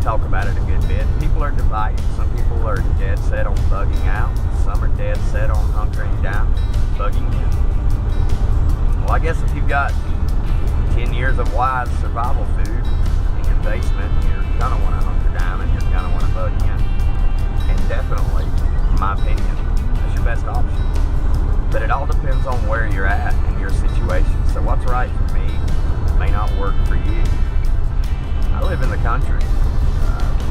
talk about it a good bit. People are divided. Some people are dead set on bugging out. Some are dead set on hunkering down, bugging in. Well, I guess if you've got 10 years of wise survival food in your basement, you're going to want to hunker down and you're going to want to bug in. And definitely, in my opinion, that's your best option. But it all depends on where you're at in your situation. So what's right for me may not work for you. I live in the country.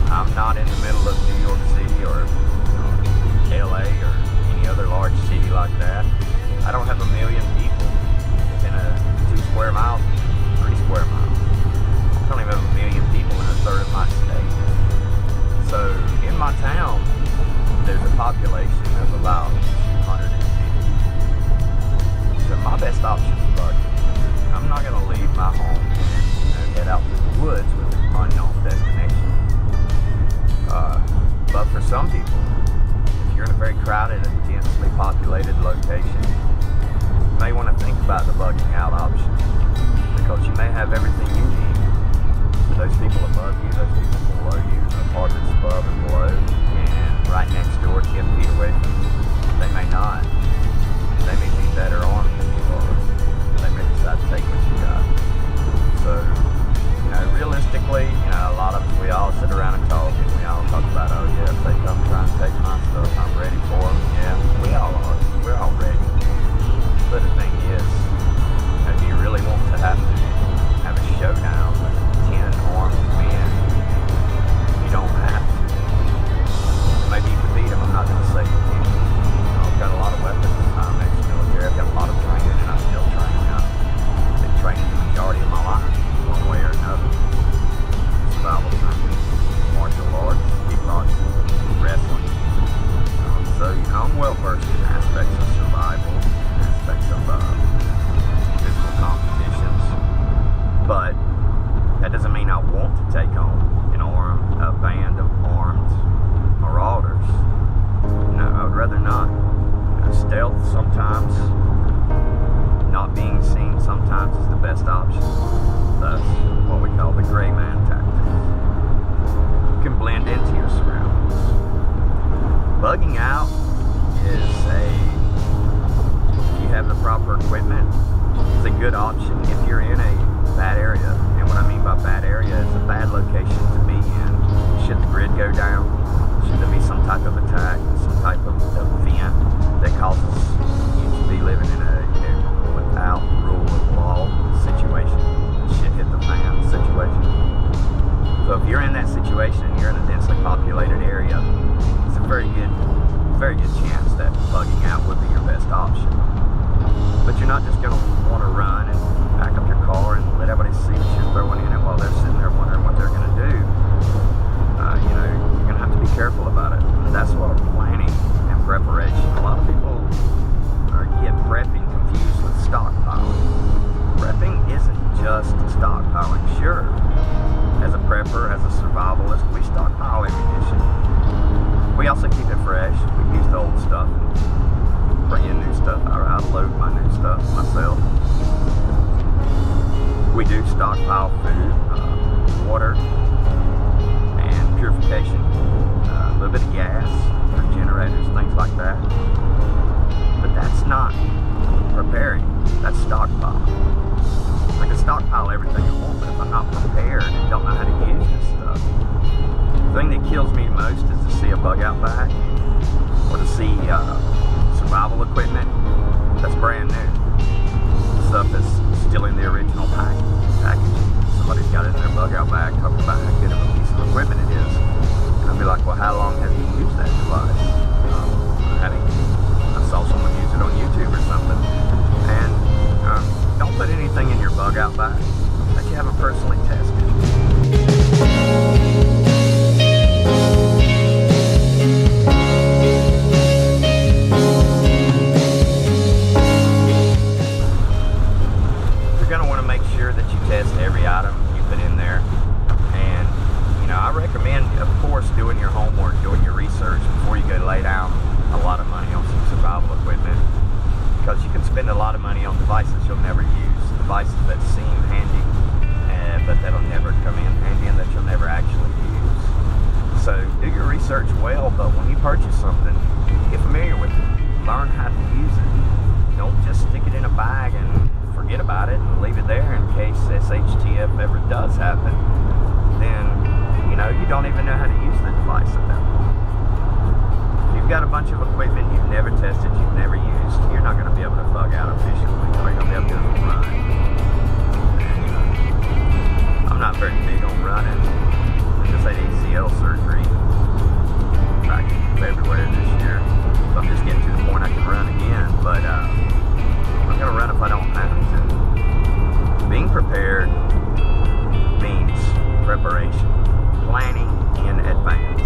I'm not in the middle of New York City or LA or any other large city like that. I don't have a million people in a 2 square miles, 3 square miles. I don't even have a million people in a third of my state. So in my town, there's a population of about 250. So my best option is bugging. I'm not going to leave my home and head out to the woods with an unknown destination. But for some people, if you're in a very crowded and densely populated location, you may want to think about the bugging out option, because you may have everything you need. Those people above you, those people below you, apartments above and below, and right next door, 10 feet away from you, they may not. They may be better armed than you are. They may decide to take what you got. So, realistically, a lot of us, we all sit around and talk, and we all talk about, oh yeah, if they come try and take my stuff, I'm ready for them. Yeah, we all are. We're all ready. But the thing is, do you really want to have a showdown with 10 armed men? You don't have to. Maybe you could beat them. I'm not going to say you can't. I've got a lot of weapons. I'm ex-military. I've got a lot of training, and I still train now. I've been training the majority of my life, one way or another. Survival training, martial arts, kickboxing, wrestling. So, I'm well versed in aspects of survival, aspects of physical competitions. But that doesn't mean I want to take on a band of armed marauders. No, I would rather not. Stealth sometimes, not being seen sometimes is the best option. That's what we call the gray man tactic. You can blend into your surroundings. Bugging out is if you have the proper equipment, it's a good option if you're in a bad area. And what I mean by bad area is a bad location to be in. Should the grid go down? Should there be some type of attack, some type of event that causes you to be living in a without rule of law situation, shit hit the fan situation? So if you're in that situation and you're in a densely populated area, it's a very good chance that bugging out would be your best option. But you're not just going to want to run and pack up your car and let everybody see what you're throwing in it while they're sitting there wondering what they're going to do. You're going to have to be careful about it. And that's what planning and preparation. A lot of people get prepping confused with stockpiling. Prepping isn't just stockpiling. Sure, as a prepper, as a survivalist, we stockpile ammunition. We also keep it fresh. We use the old stuff and bring in new stuff. I load my new stuff myself. We do stockpile food, water, and purification, a little bit of gas for generators, things like that. But that's not preparing, that's stockpile. I can stockpile everything I want, but if I'm not prepared and don't know how to use this stuff, the thing that kills me most is to see a bug out bag or to see survival equipment that's brand new. Stuff that's still in the original packaging. Somebody's got it in their bug out bag talking about how good of a piece of equipment it is. And I'll be like, well, how long have you used that device? I saw someone use it on YouTube or something. And don't put anything in your bug out bag that you haven't personally tested. You're going to want to make sure that you test every item you put in there. And, I recommend, of course, doing your homework, doing your research before you go lay down a lot of money on some survival equipment. Because you can spend a lot of money on devices you'll never use. Devices that seem handy, but that'll never come in handy and that you'll never actually use. don't even know how to use the device at that point. If you've got a bunch of equipment you've never tested, you've never used, you're not going to be able to bug out efficiently. All you're going to be able to do is run. And, I'm not very big on running. I just had ACL surgery back in February of this year. So I'm just getting to the point I can run again. But I'm going to run if I don't have to. Being prepared means preparation, planning in advance.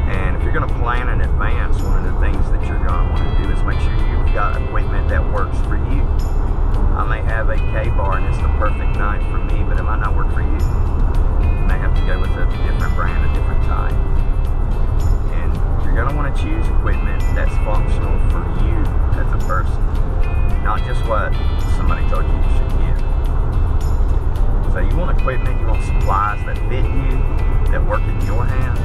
And if you're going to plan in advance, one of the things that you're going to want to do is make sure you've got equipment that works for you. I may have a K-bar and it's the perfect knife for me, but it might not work for you. You may have to go with a different brand, a different type. And you're going to want to choose equipment that's functional for you as a person, not just what somebody told you you should get. So you want equipment, you want supplies that fit you, that work in your hands,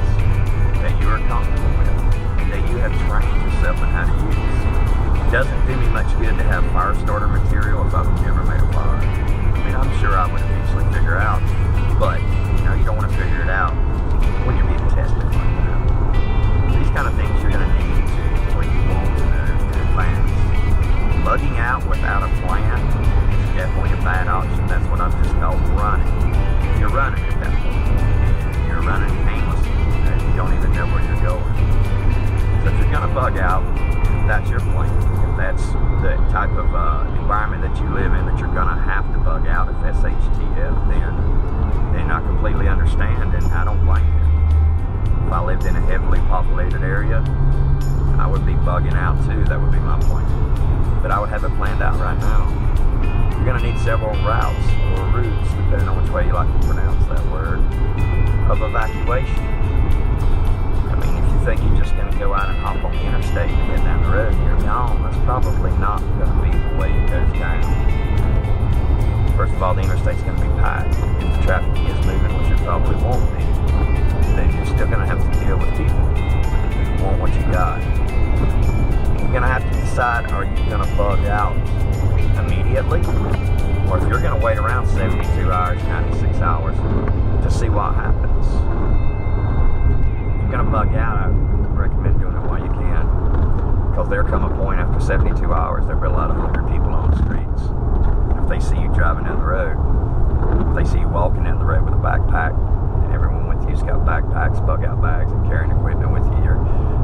that you are comfortable with, and that you have trained yourself on how to use. It doesn't do me much good to have fire starter material if I've never made a fire. I mean, I'm sure I would eventually figure out, but you don't want to figure it out when you're being tested like that. These kind of things you're going to need to, or you want to know in advance. Bugging out without a plan is definitely a bad option. That's what I've just called running. You're running at that point. You're running aimlessly. You don't even know where you're going. So if you're going to bug out, if that's your plan, if that's the type of environment that you live in that you're going to have to bug out, if that's Shtf, then I completely understand, and I don't blame you. If I lived in a heavily populated area, I would be bugging out too. That would be my plan. But I would have it planned out right now. You're going to need several routes or routes, depending on which way you like to pronounce that word, of evacuation. I mean, if you think you're just going to go out and hop on the interstate and get down the road and you're gone, that's probably not going to be the way it goes down. First of all, the interstate's going to be packed. If the traffic is moving, which it probably won't be, then you're still going to have to deal with people who want what you got. You're going to have to decide, are you going to bug out immediately? Or if you're going to wait around 72 hours, 96 hours to see what happens. If you're going to bug out, I recommend doing it while you can. Because there come a point after 72 hours, there'll be a lot of hungry people on the streets. If they see you driving down the road, if they see you walking down the road with a backpack, and everyone with you's got backpacks, bug out bags, and carrying equipment with you,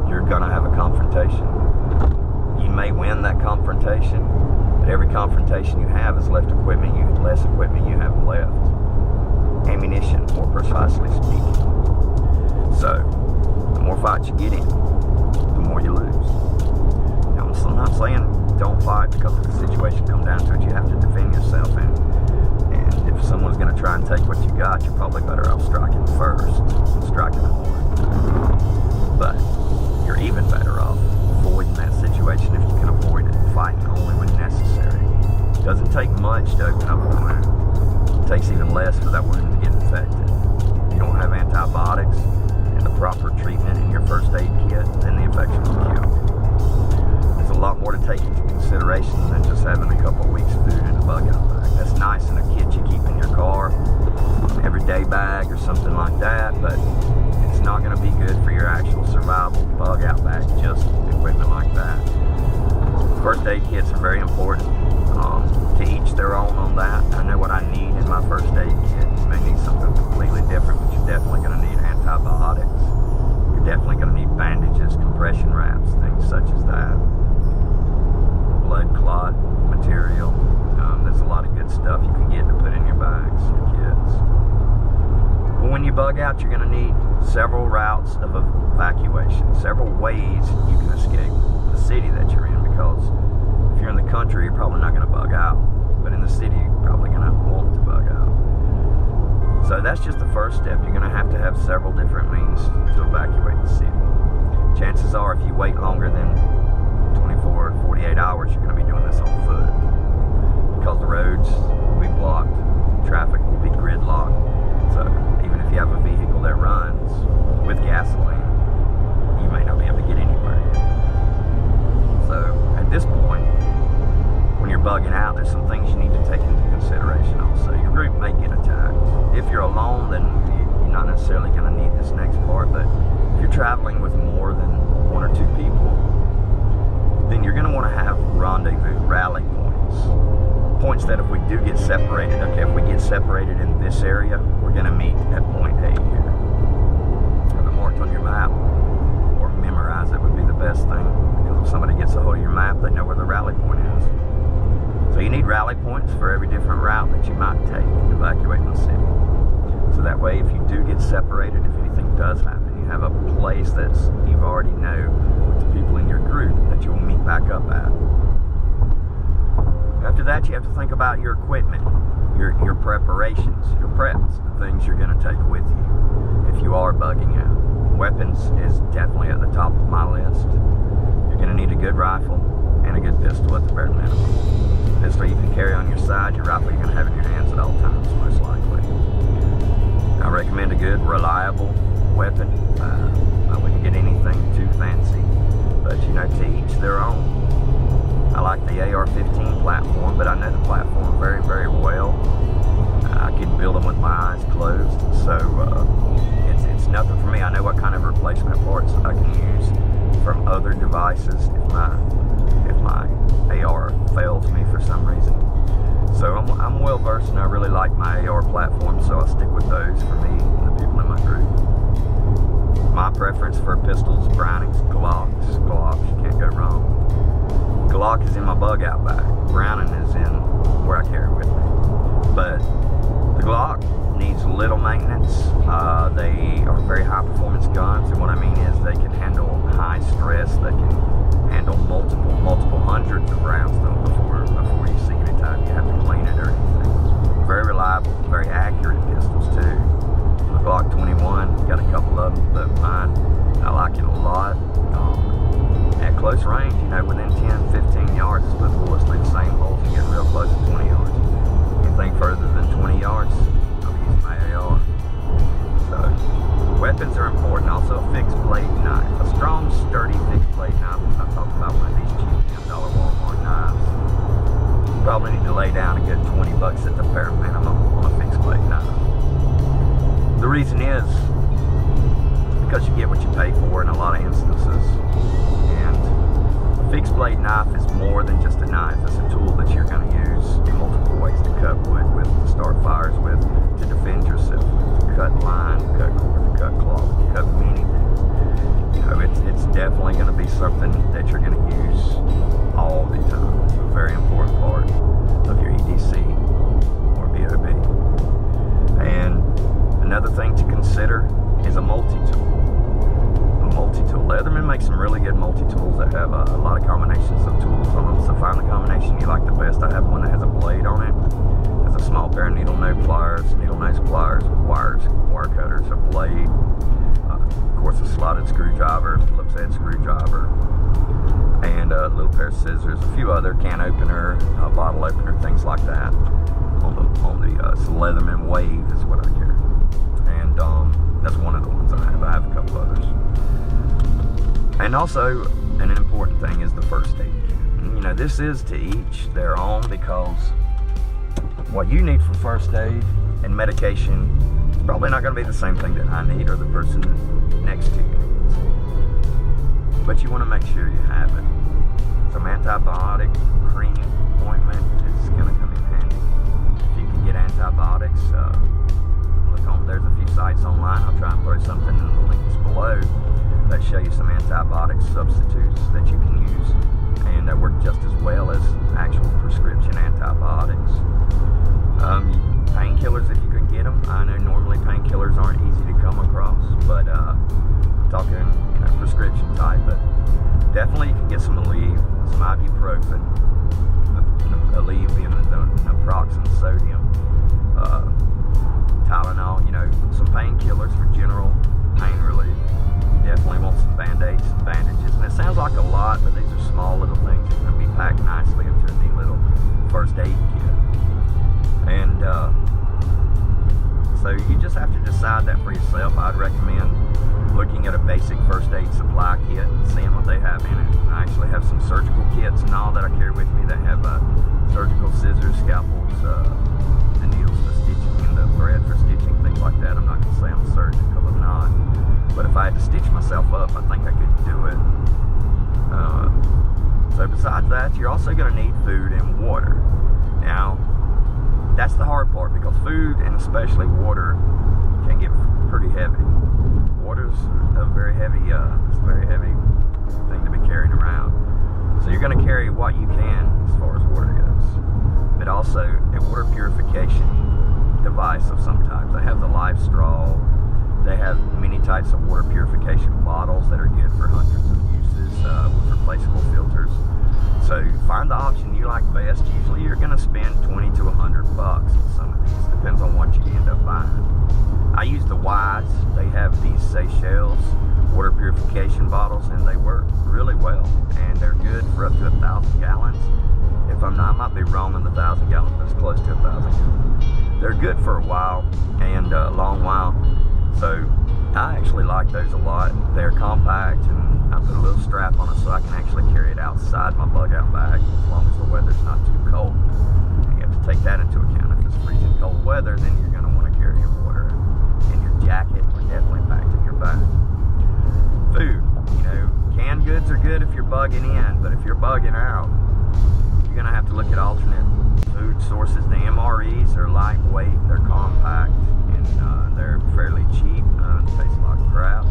you're going to have a confrontation. You may win that confrontation, but every confrontation you have is less equipment you have left. Ammunition, more precisely speaking. So, the more fights you get in, the more you lose. Now, I'm not saying don't fight, because if the situation comes down to it, you have to defend yourself. And if someone's going to try and take what you got, you're probably better off striking first and striking hard. But you're even better off avoiding that situation if you can avoid it, fighting only when necessary. It doesn't take much to open up a wound. It takes even less for that wound to get infected. If you don't have antibiotics and the proper treatment in your first aid kit, then the infection will kill you. There's a lot more to take into consideration than just having a couple of weeks' food in a bug-out bag. That's nice in a kit you keep in your car, an everyday bag or something like that, but it's not going to be good for your actual survival bug-out bag, just equipment like that. First aid kits are very important. To each their own on that. I know what I need in my first aid kit. You may need something completely different, but you're definitely going to need antibiotics. You're definitely going to need bandages, compression wraps, things such as that. Blood clot material. There's a lot of good stuff you can get to put in your bags, your kits. But when you bug out, you're going to need several routes of evacuation, several ways you can escape the city that you're in, because if you're in the country, you're probably not going to bug out. But in the city, you're probably going to want to bug out. So that's just the first step. You're going to have several different means to evacuate the city. Chances are, if you wait longer than 24 or 48 hours, you're going to be doing this on foot. Because the roads will be blocked, traffic will be gridlocked. So even if you have a vehicle that runs with gasoline, you may not be able to get anywhere. So at this point, when you're bugging out, there's some things you need to take into consideration also. Your group may get attacked. If you're alone, then you're not necessarily necessarily going to need this next part, but if you're traveling with more than one or two people, then you're going to want to have rendezvous, rally points. Points that if we do get separated, okay, if we get separated in this area, we're going to meet at point A here. Have it marked on your map, or memorize it would be the best thing, because if somebody gets a hold of your map, they know where the rally point is. So you need rally points for every different route that you might take evacuating the city. So that way, if you do get separated, if anything does happen, you have a place that you already know with the people in your group that you will meet back up at. After that, you have to think about your equipment, your preparations, your preps, the things you're going to take with you if you are bugging out. Weapons is definitely at the top of my list. You're going to need a good rifle and a good pistol at the bare minimum. Pistol you can carry on your side, your rifle you're going to have in your hands at all times, most likely. I recommend a good, reliable weapon. I wouldn't get anything too fancy, but you know, to each their own. I like the AR-15 platform, but I know the platform very, very well. I can build them with my eyes closed, so it's nothing for me. I know what kind of replacement parts I can use from other devices if my AR fails me for some reason. So I'm well versed, and I really like my AR platform, so I'll stick with those for me and the people in my group. My preference for pistols, Brownings, Glocks, you can't go wrong. Glock is in my bug out bag. Browning is in where I carry with me. But the Glock needs little maintenance. They are very high performance guns, and what I mean is they can handle high stress. They can handle multiple hundreds of rounds before you see any time you have to clean it or anything. Very reliable, very accurate pistols too. The Glock 21, got a couple of them, but mine, I like it a lot. At close range, you know, within 10, 15 yards, it's put bullets through the same holes and getting real close to 20 yards. Anything further than 20 yards, I'll be using my AR. So, weapons are important. Also, a fixed blade knife. A strong, sturdy fixed blade knife. I'm not talking about one of these cheap $10 Walmart knives. You probably need to lay down a good $20 at the bare minimum on a fixed blade knife. The reason is because you get what you pay for in a lot of instances. Fixed blade knife is more than just a knife. It's a tool that you're going to use in multiple ways to cut wood with, to start fires with, to defend yourself with, to cut line, to cut cord, to cut cloth, to cut many things. You know, it's definitely going to be something that you're going to use all the time. It's a very important part of your EDC or BOB. And another thing to consider is a multi-tool. Multi-tool. Leatherman makes some really good multi-tools that have a lot of combinations of tools on them. So find the combination you like the best. I have one that has a blade on it. Has a small pair of needle nose pliers with wire cutters, a blade, of course a slotted screwdriver, Phillips head screwdriver, and a little pair of scissors, a few other can opener, bottle opener, things like that. On the Leatherman Wave is what I carry. And that's one of the ones I have. I have a couple others. And also, an important thing is the first aid kit. You know, this is to each their own, because what you need for first aid and medication is probably not going to be the same thing that I need or the person next to you needs. But you want to make sure you have it. Some antibiotic cream, ointment is going to come in handy. If you can get antibiotics, there's a few sites online. I'll try and throw something in the links below that show you some antibiotic substitutes that you can use and that work just as well as actual prescription antibiotics. Painkillers, if you can get them. I know normally painkillers aren't easy to come across, but talking prescription type, but definitely you can get some Aleve, some ibuprofen, Aleve being the naproxen sodium, Tylenol, some painkillers for general pain relief. You definitely want some band-aids, some bandages. And it sounds like a lot, but these are small little things that can be packed nicely into a neat little first aid kit. And so you just have to decide that for yourself. I'd recommend looking at a basic first aid supply kit and seeing what they have in it. I actually have some surgical kits and all that I carry with me that have surgical scissors, scalpels, the needles for stitching, and the thread for stitching, things like that. I'm not going to say I'm a surgeon because I had to stitch myself up, I think I could do it. So besides that, you're also going to need food and water. Now, that's the hard part, because food, and especially water, can get pretty heavy. Water's a very heavy, thing to be carrying around. So you're going to carry what you can as far as water goes. But also a water purification device of some type. They have the live straw. They have many types of water purification bottles that are good for hundreds of uses with replaceable filters. So find the option you like best. Usually you're going to spend $20 to $100 on some of these. Depends on what you end up buying. I use the Wise. They have these Seychelles water purification bottles, and they work really well. And they're good for up to 1,000 gallons. If I'm not, I might be wrong on the 1,000 gallons, but it's close to 1,000 gallons. They're good for a while, and a long while. So I actually like those a lot. They're compact, and I put a little strap on it so I can actually carry it outside my bug out bag as long as the weather's not too cold. And you have to take that into account. If it's freezing cold weather, then you're going to want to carry your water in your jacket, or definitely packed in your bag. Food, canned goods are good if you're bugging in, but if you're bugging out, you're going to have to look at alternate food sources. The MREs are lightweight, they're compact, and they're fairly cheap. Tastes like crap,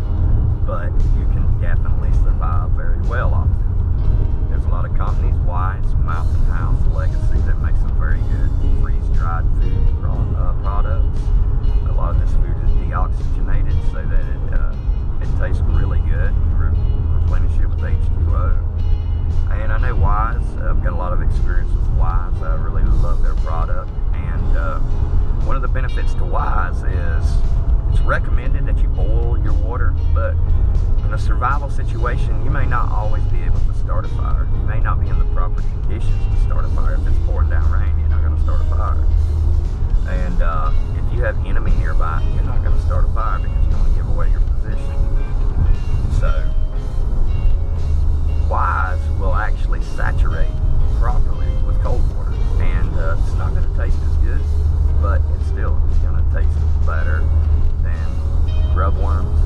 but you can definitely survive very well off them. There's a lot of companies, Wise, Mountain House, Legacy, that make some very good freeze-dried food products. A lot of this food is deoxygenated so that it tastes really good. You replenish it with H2O. And I know Wise, I've got a lot of experience with Wise. I really love their product. And one of the benefits to Wise is it's recommended that you boil your water, but in a survival situation, you may not always be able to start a fire. You may not be in the proper conditions to start a fire. If it's pouring down rain, you're not going to start a fire. And if you have enemy nearby, you're not going to start a fire because you don't want to give away your position. So, Wise will actually saturate properly with cold water, and it's not going to taste as good, but it's still going to taste better than grub worms,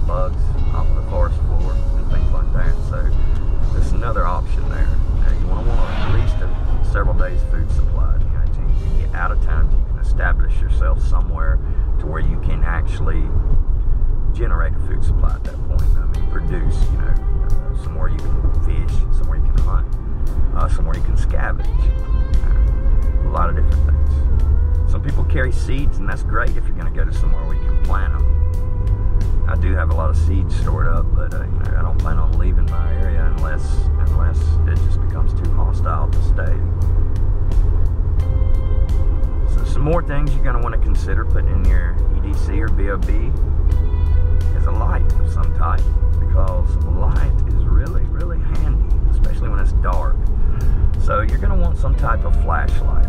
bugs off of the forest floor, and things like that. So there's another option there. You want at least several days food supply. Until you can get out of town, you can establish yourself somewhere to where you can actually generate a food supply at that point. Produce, somewhere you can fish, somewhere you can hunt, somewhere you can scavenge. A lot of different things. Some people carry seeds, and that's great if you're going to go to somewhere where you can plant them. I do have a lot of seeds stored up, but I don't plan on leaving my area unless it just becomes too hostile to stay. So some more things you're going to want to consider putting in your EDC or BOB is a light of some type, because light is really, really handy, especially when it's dark. So you're going to want some type of flashlight.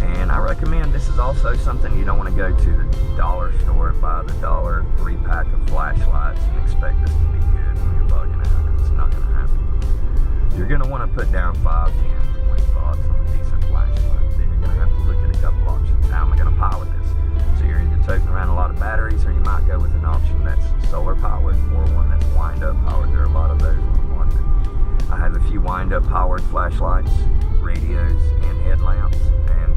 And I recommend, this is also something you don't want to go to the dollar store and buy the $1 3-pack of flashlights and expect this to be good when you're bugging out. It's not going to happen. You're going to want to put down 5, 10, 20 bucks on a decent flashlight. Then you're going to have to look at a couple options. How am I going to power this? So you're either toting around a lot of batteries, or you might go with an option that's solar powered or one that's wind-up powered. There are a lot of those on the market. I have a few wind-up powered flashlights, radios, and headlamps, and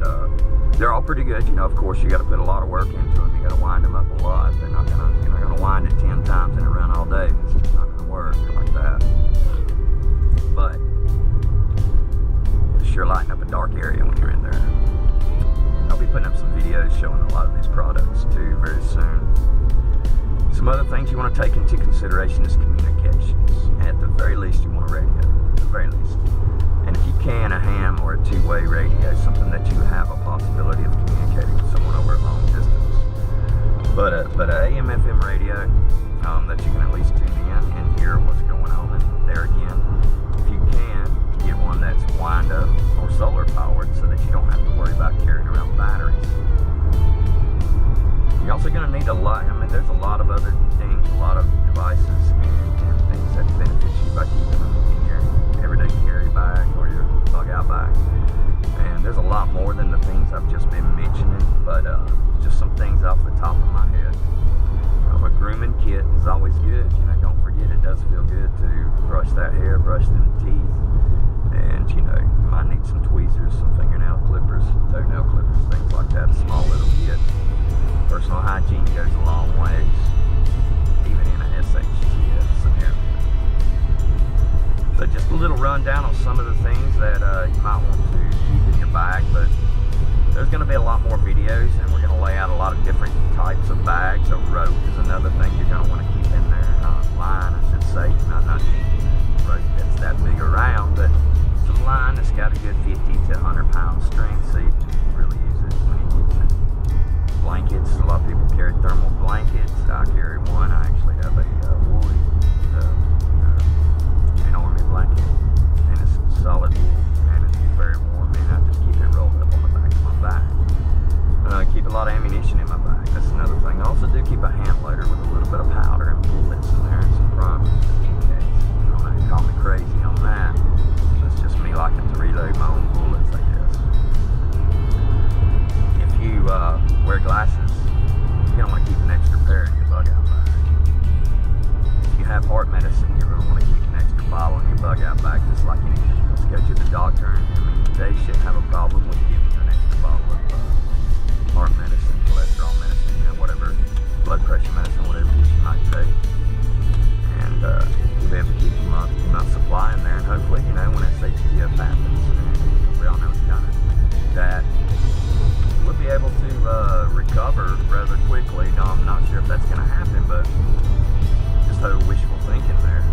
they're all pretty good. Of course, you got to put a lot of work into them. You got to wind them up a lot. You're not gonna wind it 10 times and run all day. It's just not gonna work like that. But it'll sure lighten up a dark area when you're in there. I'll be putting up some videos showing a lot of these products too very soon. Some other things you want to take into consideration is communications. At the very least, you want a radio. At the very least. And if you can, a ham or a two-way radio, something that you have a possibility of communicating with someone over a long distance. But a AM/FM radio that you can at least tune in and hear what's going on. And there again, if you can, get one that's wind up or solar powered so that you don't have to worry about carrying around batteries. You're also going to need a lot. There's a lot of other things, a lot of devices and things that benefit you by keeping them in your everyday carry bag or your bug out bag. And there's a lot more than the things I've just been mentioning, but just some things off the top of my head. A grooming kit good. You know, don't forget it does feel good to brush that hair, brush them teeth, and you know, you might need some tweezers, some fingernail clippers, toenail clippers, things like that. A small little kit. Personal hygiene goes a long ways, even in a SHTF scenario. So just a little rundown on some of the things that you might want to keep in your bag, but there's going to be a lot more videos, and we're going to lay out a lot of different types of bags. A rope is another thing you're going to want to keep in there. Line, I should say. Not needing rope that's that big around, but some line that's got a good 50 to 100 pound strength, so you can really use it when you need to. Blankets, a lot of people carry thermal blankets. I carry one. I actually have a woolly an army blanket, and it's solid wool, and it's very warm, and I just keep it rolled up on the back of my bag. Keep a lot of ammunition in my bag. That's another thing. I also do keep a hand loader with a little bit of powder and bullets in there and some primers just in case. I don't know, you call me crazy on that. That's just me liking to reload my own bullets, I guess. If you wear glasses, you're going to want to keep an extra pair in your bug out bag. If you have heart medicine, you're going to want to keep an extra bottle in your bug out bag, just like anything else. Go to the doctor, and I mean, they shouldn't have a problem with giving you an extra bottle of heart medicine, cholesterol medicine, you know, whatever, blood pressure medicine, whatever it is you might take. And you'll be able to keep them up, supply in there, and hopefully, you know, when SHTF happens, and we all know it's coming, that we'll be able to recover rather quickly. No, I'm not sure if that's going to happen, but just a wishful thinking there.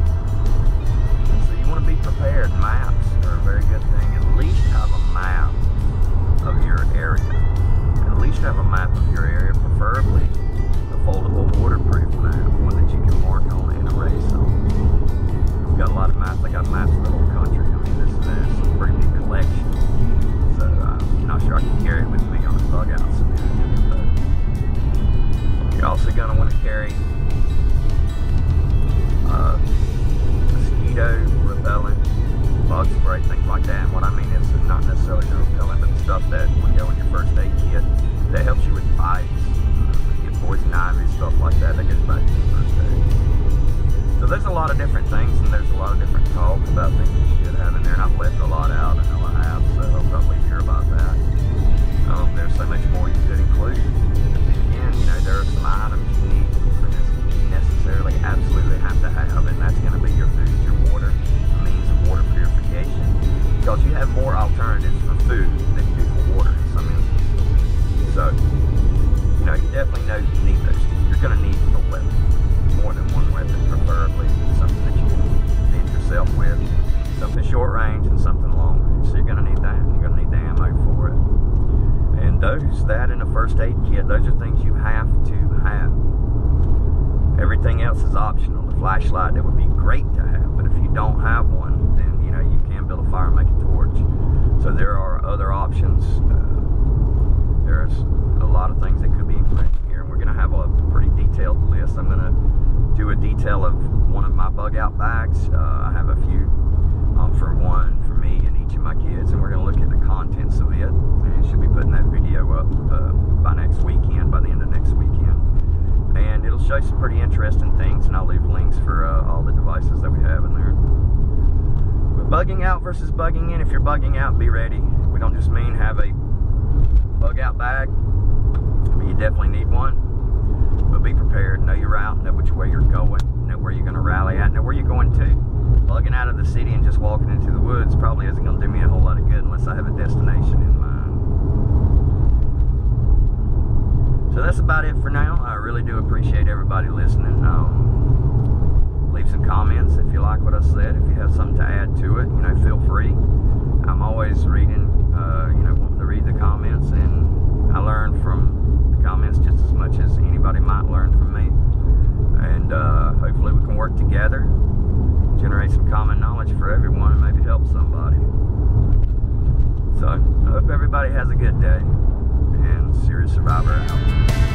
So you want to be prepared. Maps are a very good thing. At least have a map of your area. At least have a map of your area, preferably a foldable waterproof map, one that you can mark on and erase on. We've got a lot of maps. I got maps of the whole country. I mean, this is a pretty big collection. So I'm not sure I can carry it with me on a bug out scenario, but you're also going to want to carry mosquito repellent, bug spray, things like that. And what I mean is not necessarily the repellent, but the stuff that would go in your first aid kit that helps you with bites, you get poison ivy, stuff like that. That goes back to your first aid. So there's a lot of different things, and there's a lot of different talk about things you should have in there. And I've left a lot out. I know I have, so I'll probably hear about that. There's so much more you could include. But then again, you know, there are some items you necessarily absolutely have to have, and that's going to be your food, your water, a means of water purification, because you have more alternatives for food than you do for water in some instances. So, you know, you definitely know you need those. You're going to need a weapon, more than one weapon, preferably something that you can defend yourself with, something short range and something long range. So you're going to need that, and you're going to need the ammo for it. And that in a first aid kit, those are things you have to have. Everything else is optional. The flashlight, that would be great to have, but if you don't have one, then you know you can build a fire and make a torch. So there are other options. There's a lot of things that could be included here, and we're going to have a pretty detailed list. I'm going to do a detail of one of my bug out bags. I have a few for me and each of my kids, and we're going to look at the contents of it, and should be putting that video up by next weekend, by the end of next weekend. And it'll show some pretty interesting things, and I'll leave links for all the devices that we have in there. But bugging out versus bugging in, if you're bugging out, be ready. We don't just mean have a bug out bag. I mean, you definitely need one, but be prepared. Know your route, know which way you're going, know where you're going to rally at, know where you're going to. Bugging out of the city and just walking into the woods probably isn't going to do me a whole lot of good unless I have a destination in mind. So that's about it for now. I really do appreciate everybody listening. Leave some comments if you like what I said. If you have something to add to it, you know, feel free. I'm always reading, wanting to read the comments, and I learn from the comments just as much as anybody might learn from me. And hopefully we can work together, generate some common knowledge for everyone, and maybe help somebody. So I hope everybody has a good day, and Serious Survivor out.